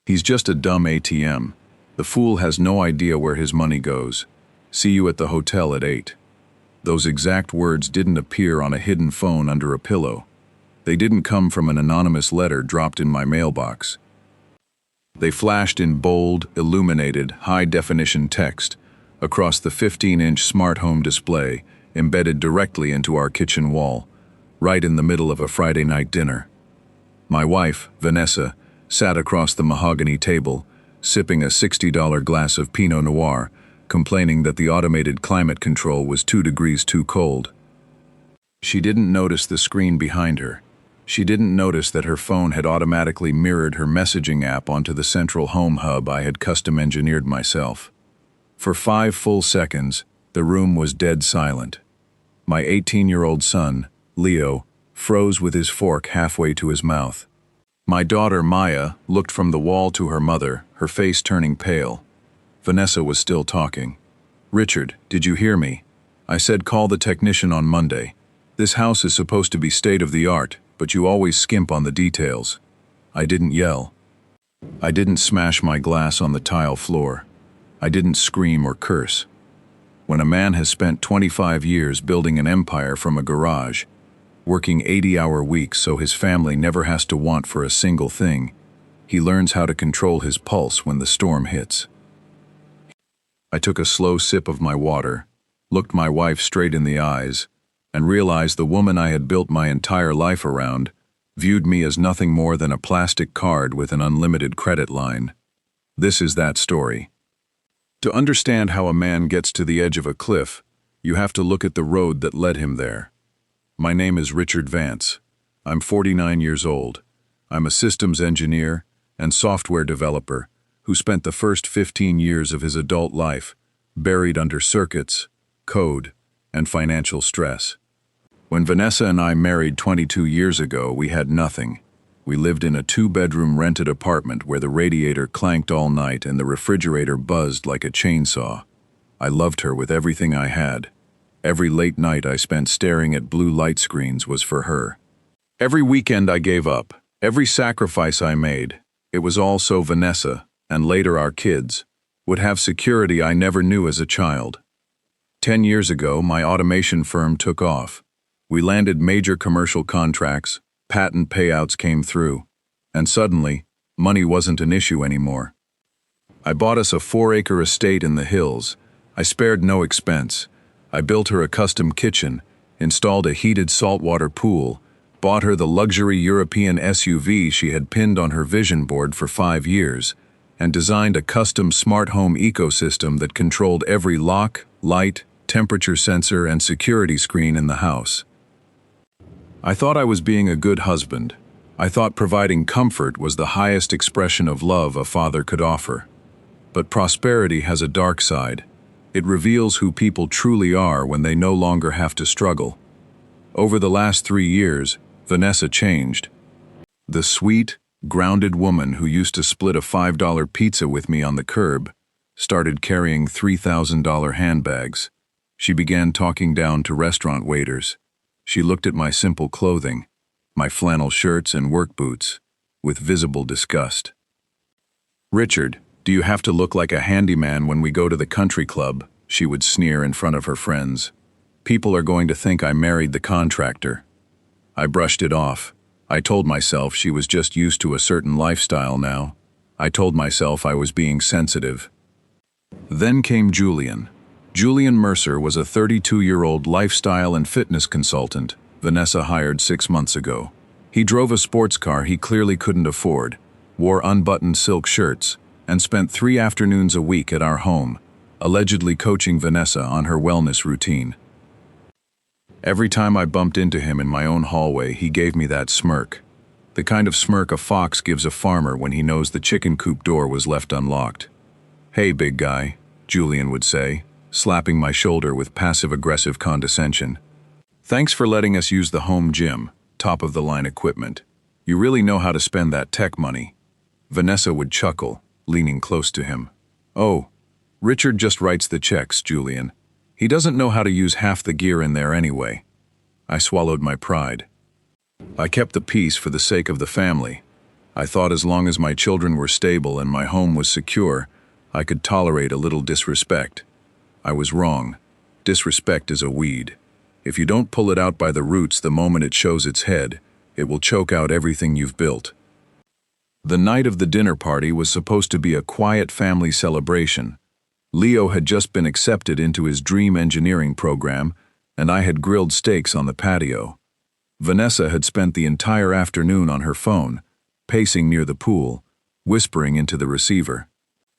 He's just a dumb ATM. The fool has no idea where his money goes. See you at the hotel at 8. Those exact words didn't appear on a hidden phone under a pillow. They didn't come from an anonymous letter dropped in my mailbox. They flashed in bold, illuminated, high-definition text across the 15-inch smart home display embedded directly into our kitchen wall, right in the middle of a Friday night dinner. My wife, Vanessa, sat across the mahogany table, sipping a $60 glass of Pinot Noir, complaining that the automated climate control was 2 degrees too cold. She didn't notice the screen behind her. She didn't notice that her phone had automatically mirrored her messaging app onto the central home hub I had custom engineered myself. For 5 full seconds, the room was dead silent. My 18-year-old son, Leo, froze with his fork halfway to his mouth. My daughter, Maya, looked from the wall to her mother, her face turning pale. Vanessa was still talking. "Richard, did you hear me? I said call the technician on Monday. This house is supposed to be state-of-the-art, but you always skimp on the details." I didn't yell. I didn't smash my glass on the tile floor. I didn't scream or curse. When a man has spent 25 years building an empire from a garage, working 80-hour weeks so his family never has to want for a single thing, he learns how to control his pulse when the storm hits. I took a slow sip of my water, looked my wife straight in the eyes, and realized the woman I had built my entire life around viewed me as nothing more than a plastic card with an unlimited credit line. This is that story. To understand how a man gets to the edge of a cliff, you have to look at the road that led him there. My name is Richard Vance. I'm 49 years old. I'm a systems engineer and software developer who spent the first 15 years of his adult life buried under circuits, code, and financial stress. When Vanessa and I married 22 years ago, we had nothing. We lived in a 2-bedroom rented apartment where the radiator clanked all night and the refrigerator buzzed like a chainsaw. I loved her with everything I had. Every late night I spent staring at blue light screens was for her. Every weekend I gave up. Every sacrifice I made. It was all so Vanessa, and later our kids, would have security I never knew as a child. 10 years ago, my automation firm took off. We landed major commercial contracts, patent payouts came through, and suddenly, money wasn't an issue anymore. I bought us a 4-acre estate in the hills. I spared no expense. I built her a custom kitchen, installed a heated saltwater pool, bought her the luxury European SUV she had pinned on her vision board for 5 years, and designed a custom smart home ecosystem that controlled every lock, light, temperature sensor, and security screen in the house. I thought I was being a good husband. I thought providing comfort was the highest expression of love a father could offer. But prosperity has a dark side. It reveals who people truly are when they no longer have to struggle. Over the last 3 years, Vanessa changed. The sweet, grounded woman who used to split a $5 pizza with me on the curb started carrying $3,000 handbags. She began talking down to restaurant waiters. She looked at my simple clothing, my flannel shirts and work boots, with visible disgust. "Richard, do you have to look like a handyman when we go to the country club?" she would sneer in front of her friends. "People are going to think I married the contractor." I brushed it off. I told myself she was just used to a certain lifestyle now. I told myself I was being sensitive. Then came Julian. Julian Mercer was a 32-year-old lifestyle and fitness consultant Vanessa hired 6 months ago. He drove a sports car he clearly couldn't afford, wore unbuttoned silk shirts, and spent 3 afternoons a week at our home, allegedly coaching Vanessa on her wellness routine. Every time I bumped into him in my own hallway, he gave me that smirk. The kind of smirk a fox gives a farmer when he knows the chicken coop door was left unlocked. "Hey, big guy," Julian would say, slapping my shoulder with passive-aggressive condescension. "Thanks for letting us use the home gym, top-of-the-line equipment. You really know how to spend that tech money." Vanessa would chuckle, leaning close to him. "Oh, Richard just writes the checks, Julian. He doesn't know how to use half the gear in there anyway." I swallowed my pride. I kept the peace for the sake of the family. I thought as long as my children were stable and my home was secure, I could tolerate a little disrespect. I was wrong. Disrespect is a weed. If you don't pull it out by the roots the moment it shows its head, it will choke out everything you've built. The night of the dinner party was supposed to be a quiet family celebration. Leo had just been accepted into his dream engineering program, and I had grilled steaks on the patio. Vanessa had spent the entire afternoon on her phone, pacing near the pool, whispering into the receiver.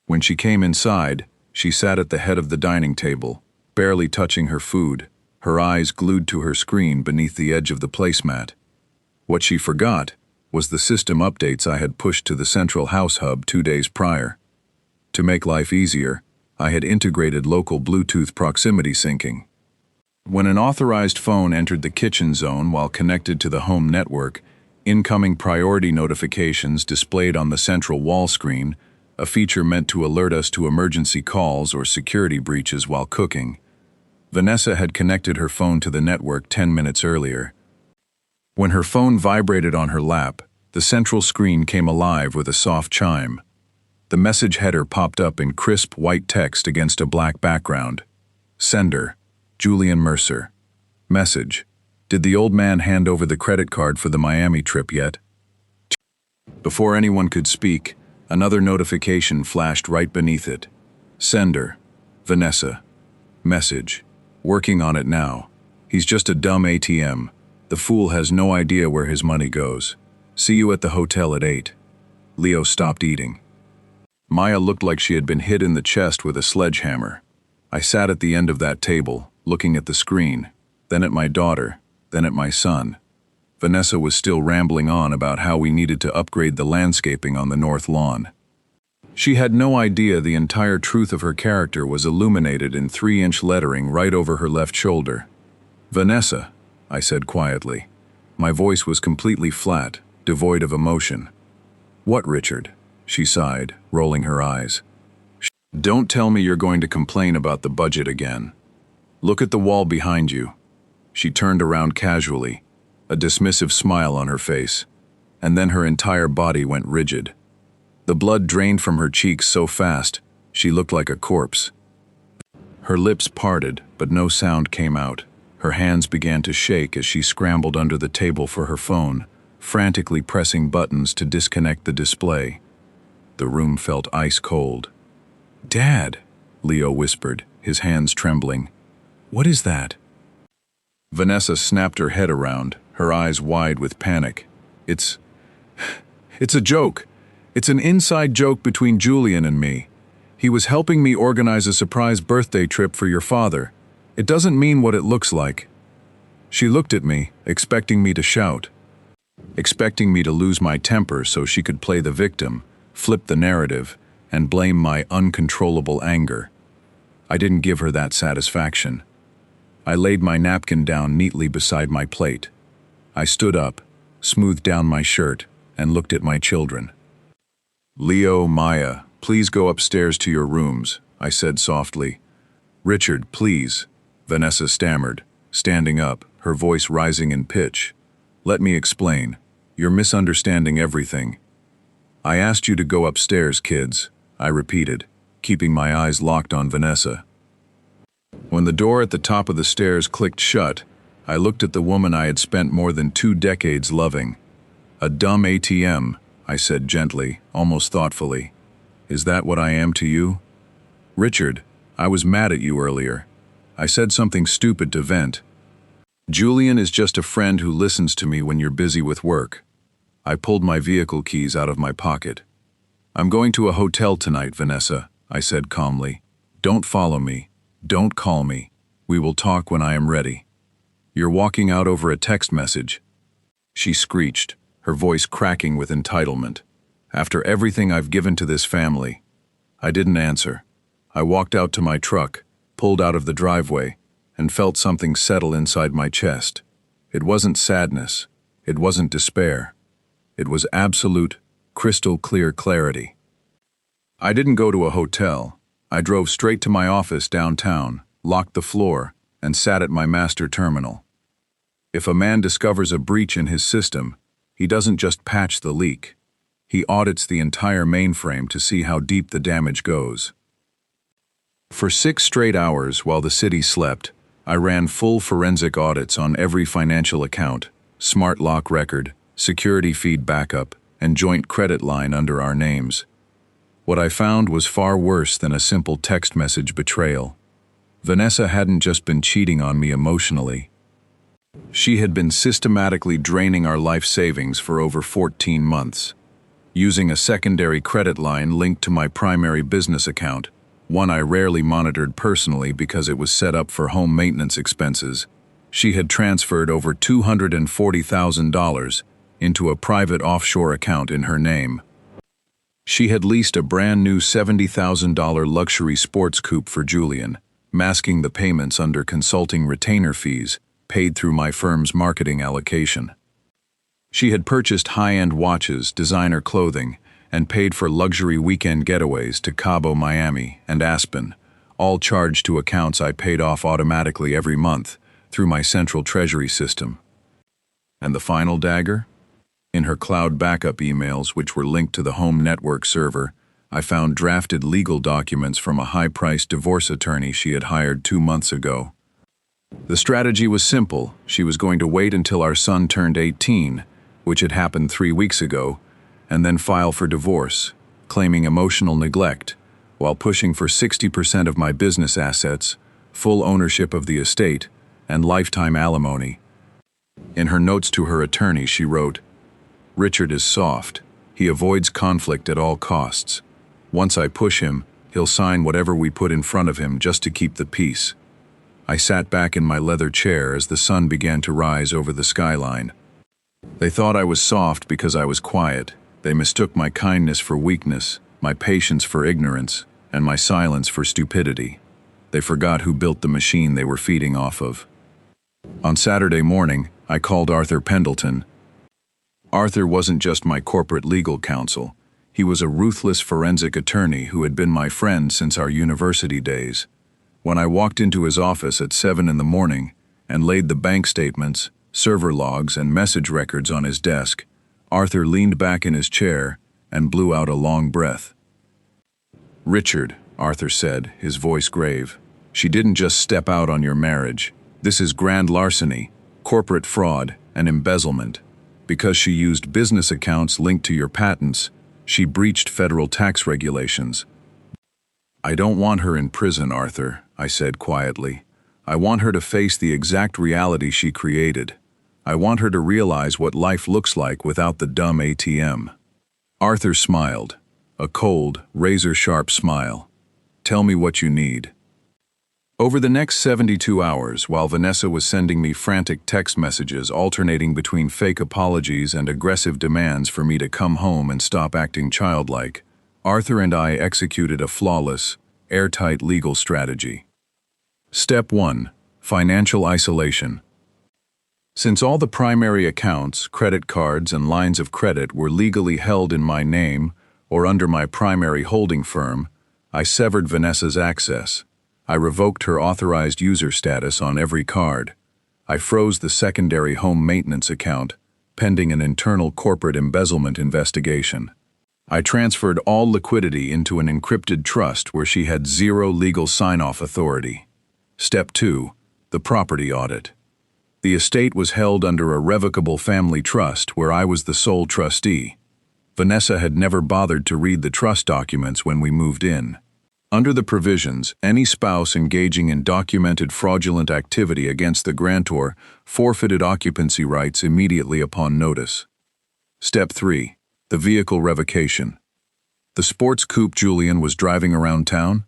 When she came inside, she sat at the head of the dining table, barely touching her food, her eyes glued to her screen beneath the edge of the placemat. What she forgot was the system updates I had pushed to the central house hub 2 days prior. To make life easier, I had integrated local Bluetooth proximity syncing. When an authorized phone entered the kitchen zone while connected to the home network, incoming priority notifications displayed on the central wall screen, a feature meant to alert us to emergency calls or security breaches while cooking. Vanessa had connected her phone to the network 10 minutes earlier. When her phone vibrated on her lap, the central screen came alive with a soft chime. The message header popped up in crisp white text against a black background. Sender: Julian Mercer. Message: did the old man hand over the credit card for the Miami trip yet? Before anyone could speak, another notification flashed right beneath it. Sender: Vanessa. Message: working on it now. He's just a dumb ATM. The fool has no idea where his money goes. See you at the hotel at 8. Leo stopped eating. Maya looked like she had been hit in the chest with a sledgehammer. I sat at the end of that table, looking at the screen, then at my daughter, then at my son. Vanessa was still rambling on about how we needed to upgrade the landscaping on the north lawn. She had no idea the entire truth of her character was illuminated in 3-inch lettering right over her left shoulder. Vanessa, I said quietly. My voice was completely flat, devoid of emotion. What, Richard? She sighed, rolling her eyes. Don't tell me you're going to complain about the budget again. Look at the wall behind you. She turned around casually, a dismissive smile on her face, and then her entire body went rigid. The blood drained from her cheeks so fast, she looked like a corpse. Her lips parted, but no sound came out. Her hands began to shake as she scrambled under the table for her phone, frantically pressing buttons to disconnect the display. The room felt ice cold. "Dad," Leo whispered, his hands trembling. "What is that?" Vanessa snapped her head around, her eyes wide with panic. It's a joke. It's an inside joke between Julian and me. He was helping me organize a surprise birthday trip for your father. It doesn't mean what it looks like." She looked at me, expecting me to shout, expecting me to lose my temper so she could play the victim, flip the narrative, and blame my uncontrollable anger. I didn't give her that satisfaction. I laid my napkin down neatly beside my plate. I stood up, smoothed down my shirt, and looked at my children. "Leo, Maya, please go upstairs to your rooms," I said softly. "Richard, please," Vanessa stammered, standing up, her voice rising in pitch. "Let me explain. You're misunderstanding everything." "I asked you to go upstairs, kids," I repeated, keeping my eyes locked on Vanessa. When the door at the top of the stairs clicked shut, I looked at the woman I had spent more than 2 decades loving. "A dumb ATM," I said gently, almost thoughtfully. "Is that what I am to you?" "Richard, I was mad at you earlier. I said something stupid to vent. Julian is just a friend who listens to me when you're busy with work." I pulled my vehicle keys out of my pocket. "I'm going to a hotel tonight, Vanessa," I said calmly. "Don't follow me. Don't call me. We will talk when I am ready." "You're walking out over a text message," she screeched, her voice cracking with entitlement. "After everything I've given to this family." I didn't answer. I walked out to my truck, pulled out of the driveway, and felt something settle inside my chest. It wasn't sadness. It wasn't despair. It was absolute, crystal clear clarity. I didn't go to a hotel. I drove straight to my office downtown, locked the floor, and sat at my master terminal. If a man discovers a breach in his system, he doesn't just patch the leak. He audits the entire mainframe to see how deep the damage goes. For 6 straight hours while the city slept, I ran full forensic audits on every financial account, smart lock record, security feed backup, and joint credit line under our names. What I found was far worse than a simple text message betrayal. Vanessa hadn't just been cheating on me emotionally. She had been systematically draining our life savings for over 14 months. Using a secondary credit line linked to my primary business account, one I rarely monitored personally because it was set up for home maintenance expenses, she had transferred over $240,000 into a private offshore account in her name. She had leased a brand new $70,000 luxury sports coupe for Julian, masking the payments under consulting retainer fees paid through my firm's marketing allocation. She had purchased high-end watches, designer clothing, and paid for luxury weekend getaways to Cabo, Miami, and Aspen, all charged to accounts I paid off automatically every month through my central treasury system. And the final dagger? In her cloud backup emails, which were linked to the home network server, I found drafted legal documents from a high-priced divorce attorney she had hired 2 months ago. The strategy was simple. She was going to wait until our son turned 18, which had happened 3 weeks ago, and then file for divorce, claiming emotional neglect, while pushing for 60% of my business assets, full ownership of the estate, and lifetime alimony. In her notes to her attorney, she wrote, "Richard is soft. He avoids conflict at all costs. Once I push him, he'll sign whatever we put in front of him just to keep the peace." I sat back in my leather chair as the sun began to rise over the skyline. They thought I was soft because I was quiet. They mistook my kindness for weakness, my patience for ignorance, and my silence for stupidity. They forgot who built the machine they were feeding off of. On Saturday morning, I called Arthur Pendleton. Arthur wasn't just my corporate legal counsel. He was a ruthless forensic attorney who had been my friend since our university days. When I walked into his office at 7 in the morning and laid the bank statements, server logs, and message records on his desk, Arthur leaned back in his chair and blew out a long breath. "Richard," Arthur said, his voice grave, "she didn't just step out on your marriage. This is grand larceny, corporate fraud, and embezzlement. Because she used business accounts linked to your patents, she breached federal tax regulations." "I don't want her in prison, Arthur," I said quietly. "I want her to face the exact reality she created. I want her to realize what life looks like without the dumb ATM." Arthur smiled, a cold, razor-sharp smile. "Tell me what you need." Over the next 72 hours, while Vanessa was sending me frantic text messages alternating between fake apologies and aggressive demands for me to come home and stop acting childlike, Arthur and I executed a flawless, airtight legal strategy. Step 1. Financial isolation. Since all the primary accounts, credit cards, and lines of credit were legally held in my name or under my primary holding firm, I severed Vanessa's access. I revoked her authorized user status on every card. I froze the secondary home maintenance account, pending an internal corporate embezzlement investigation. I transferred all liquidity into an encrypted trust where she had zero legal sign-off authority. Step 2. The property audit. The estate was held under a revocable family trust where I was the sole trustee. Vanessa had never bothered to read the trust documents when we moved in. Under the provisions, any spouse engaging in documented fraudulent activity against the grantor forfeited occupancy rights immediately upon notice. Step 3. The vehicle revocation. The sports coupe Julian was driving around town?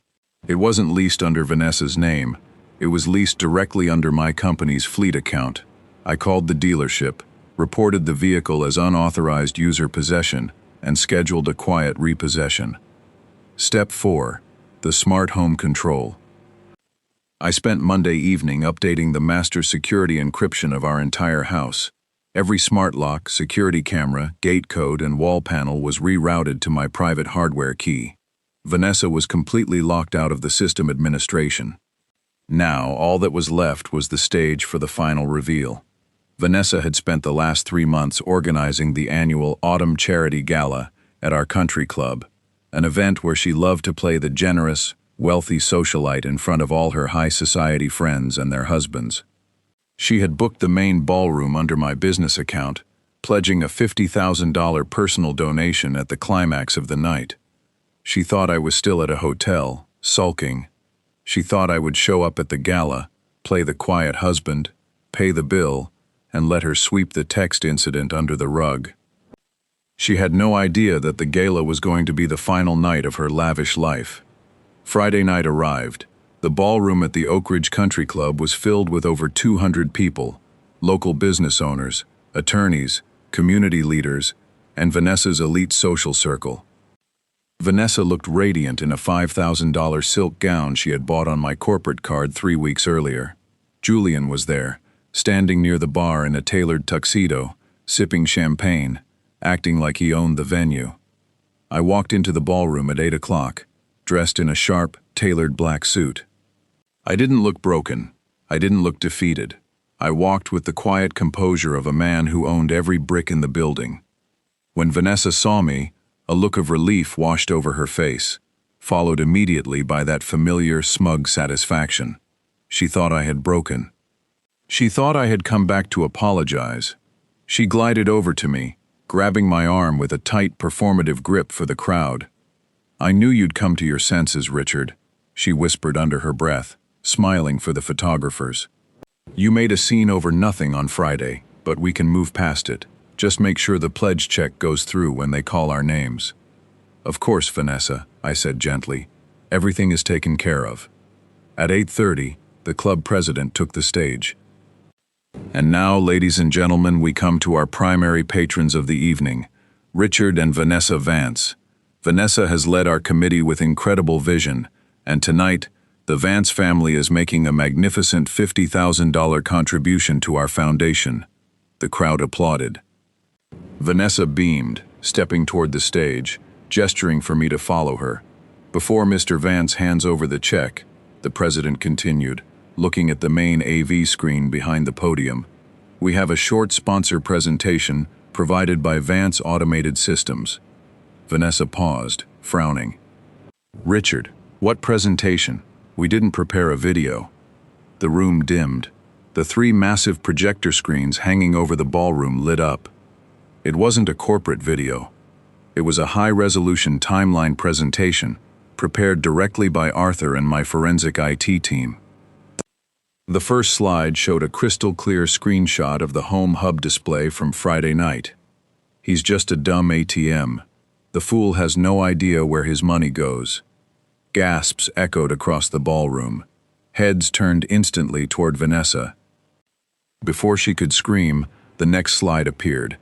It wasn't leased under Vanessa's name. It was leased directly under my company's fleet account. I called the dealership, reported the vehicle as unauthorized user possession, and scheduled a quiet repossession. Step 4. The smart home control. I spent Monday evening updating the master security encryption of our entire house. Every smart lock, security camera, gate code, and wall panel was rerouted to my private hardware key. Vanessa was completely locked out of the system administration. Now, all that was left was the stage for the final reveal. Vanessa had spent the last 3 months organizing the annual Autumn Charity Gala, at our country club, an event where she loved to play the generous, wealthy socialite in front of all her high society friends and their husbands. She had booked the main ballroom under my business account, pledging a $50,000 personal donation at the climax of the night. She thought I was still at a hotel, sulking. She thought I would show up at the gala, play the quiet husband, pay the bill, and let her sweep the text incident under the rug. She had no idea that the gala was going to be the final night of her lavish life. Friday night arrived. The ballroom at the Oak Ridge Country Club was filled with over 200 people, local business owners, attorneys, community leaders, and Vanessa's elite social circle. Vanessa looked radiant in a $5,000 silk gown she had bought on my corporate card 3 weeks earlier. Julian was there, standing near the bar in a tailored tuxedo, sipping champagne, acting like he owned the venue. I walked into the ballroom at 8 o'clock, dressed in a sharp, tailored black suit. I didn't look broken. I didn't look defeated. I walked with the quiet composure of a man who owned every brick in the building. When Vanessa saw me, a look of relief washed over her face, followed immediately by that familiar, smug satisfaction. She thought I had broken. She thought I had come back to apologize. She glided over to me, grabbing my arm with a tight, performative grip for the crowd. "I knew you'd come to your senses, Richard," she whispered under her breath, smiling for the photographers. "You made a scene over nothing on Friday, but we can move past it. Just make sure the pledge check goes through when they call our names." "Of course, Vanessa," I said gently. "Everything is taken care of." At 8:30, the club president took the stage. "And now, ladies and gentlemen, we come to our primary patrons of the evening, Richard and Vanessa Vance. Vanessa has led our committee with incredible vision, and tonight, the Vance family is making a magnificent $50,000 contribution to our foundation." The crowd applauded. Vanessa beamed, stepping toward the stage, gesturing for me to follow her. Before Mr. Vance hands over the check, the president continued, looking at the main AV screen behind the podium. "We have a short sponsor presentation provided by Vance Automated Systems." Vanessa paused, frowning. "Richard, what presentation? We didn't prepare a video." The room dimmed. The 3 massive projector screens hanging over the ballroom lit up. It wasn't a corporate video. It was a high-resolution timeline presentation, prepared directly by Arthur and my forensic IT team. The first slide showed a crystal-clear screenshot of the home hub display from Friday night. "He's just a dumb ATM. The fool has no idea where his money goes." Gasps echoed across the ballroom. Heads turned instantly toward Vanessa. Before she could scream, the next slide appeared.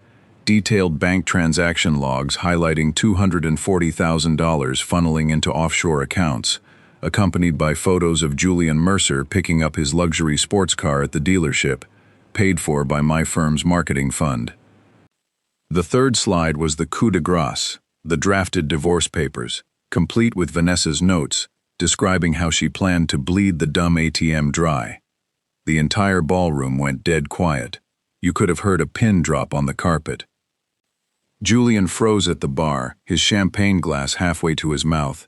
Detailed bank transaction logs highlighting $240,000 funneling into offshore accounts, accompanied by photos of Julian Mercer picking up his luxury sports car at the dealership, paid for by my firm's marketing fund. The third slide was the coup de grace, the drafted divorce papers, complete with Vanessa's notes, describing how she planned to bleed the dumb ATM dry. The entire ballroom went dead quiet. You could have heard a pin drop on the carpet. Julian froze at the bar, his champagne glass halfway to his mouth.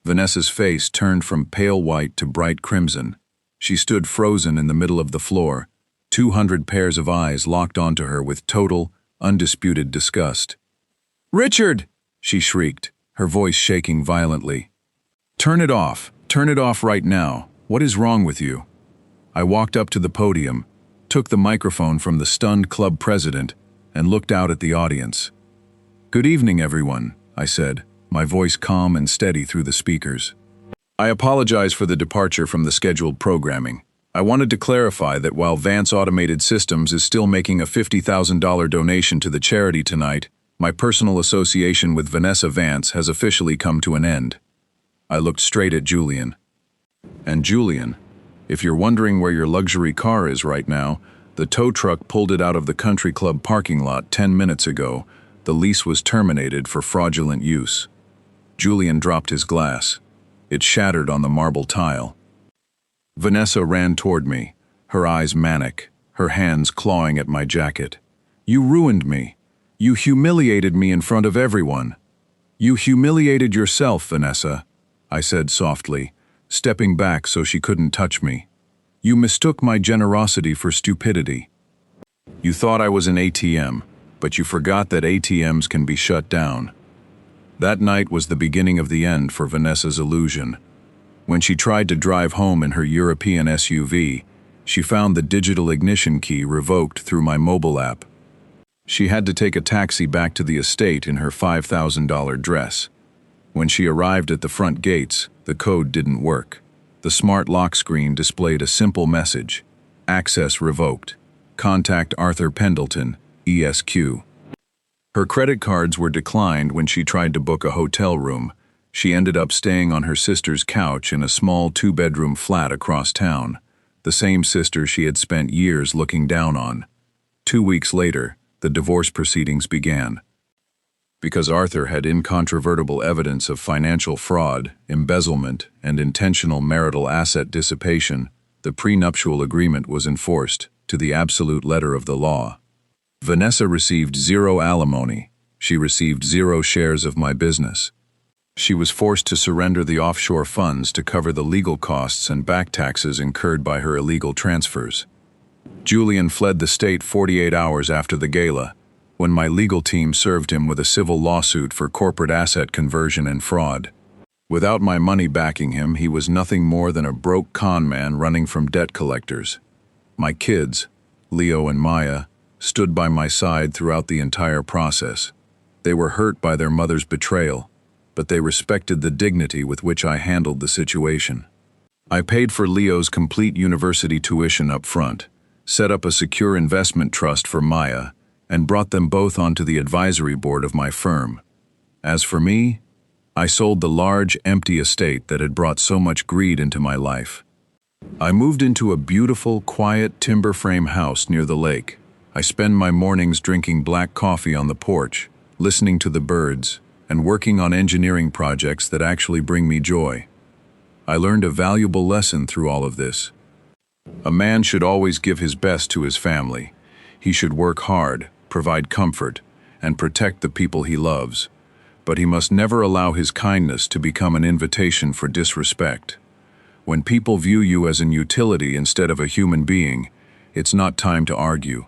Vanessa's face turned from pale white to bright crimson. She stood frozen in the middle of the floor, 200 pairs of eyes locked onto her with total, undisputed disgust. "Richard!" she shrieked, her voice shaking violently. "Turn it off. Turn it off right now. What is wrong with you?" I walked up to the podium, took the microphone from the stunned club president, and looked out at the audience. "Good evening, everyone," I said, my voice calm and steady through the speakers. "I apologize for the departure from the scheduled programming. I wanted to clarify that while Vance Automated Systems is still making a $50,000 donation to the charity tonight, my personal association with Vanessa Vance has officially come to an end." I looked straight at Julian. "And Julian, if you're wondering where your luxury car is right now, the tow truck pulled it out of the country club parking lot 10 minutes ago. The lease was terminated for fraudulent use." Julian dropped his glass. It shattered on the marble tile. Vanessa ran toward me, her eyes manic, her hands clawing at my jacket. "You ruined me. You humiliated me in front of everyone." You humiliated yourself, Vanessa, I said softly, stepping back so she couldn't touch me. You mistook my generosity for stupidity. You thought I was an ATM, but you forgot that ATMs can be shut down. That night was the beginning of the end for Vanessa's illusion. When she tried to drive home in her European SUV, she found the digital ignition key revoked through my mobile app. She had to take a taxi back to the estate in her $5,000 dress. When she arrived at the front gates, the code didn't work. The smart lock screen displayed a simple message: access revoked. Contact Arthur Pendleton, ESQ. Her credit cards were declined when she tried to book a hotel room. She ended up staying on her sister's couch in a small 2-bedroom flat across town, the same sister she had spent years looking down on. 2 weeks later, the divorce proceedings began. Because Arthur had incontrovertible evidence of financial fraud, embezzlement, and intentional marital asset dissipation, the prenuptial agreement was enforced to the absolute letter of the law. Vanessa received 0 alimony. She received 0 shares of my business. She was forced to surrender the offshore funds to cover the legal costs and back taxes incurred by her illegal transfers. Julian fled the state 48 hours after the gala, when my legal team served him with a civil lawsuit for corporate asset conversion and fraud. Without my money backing him, he was nothing more than a broke con man running from debt collectors. My kids, Leo and Maya, stood by my side throughout the entire process. They were hurt by their mother's betrayal, but they respected the dignity with which I handled the situation. I paid for Leo's complete university tuition up front, set up a secure investment trust for Maya, and brought them both onto the advisory board of my firm. As for me, I sold the large, empty estate that had brought so much greed into my life. I moved into a beautiful, quiet timber frame house near the lake. I spend my mornings drinking black coffee on the porch, listening to the birds, and working on engineering projects that actually bring me joy. I learned a valuable lesson through all of this. A man should always give his best to his family. He should work hard, provide comfort, and protect the people he loves. But he must never allow his kindness to become an invitation for disrespect. When people view you as an utility instead of a human being, it's not time to argue.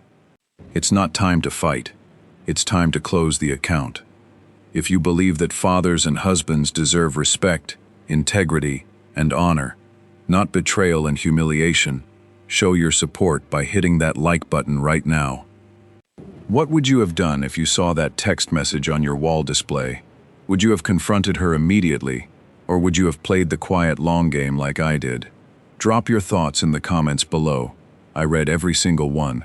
It's not time to fight. It's time to close the account. If you believe that fathers and husbands deserve respect, integrity, and honor, not betrayal and humiliation, show your support by hitting that like button right now. What would you have done if you saw that text message on your wall display? Would you have confronted her immediately, or would you have played the quiet long game like I did? Drop your thoughts in the comments below. I read every single one.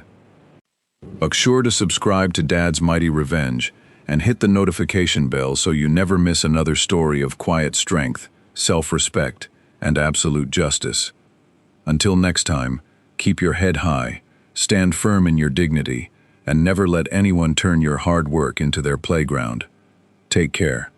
Be sure to subscribe to Dad's Mighty Revenge and hit the notification bell so you never miss another story of quiet strength, self-respect, and absolute justice. Until next time, keep your head high, stand firm in your dignity, and never let anyone turn your hard work into their playground. Take care.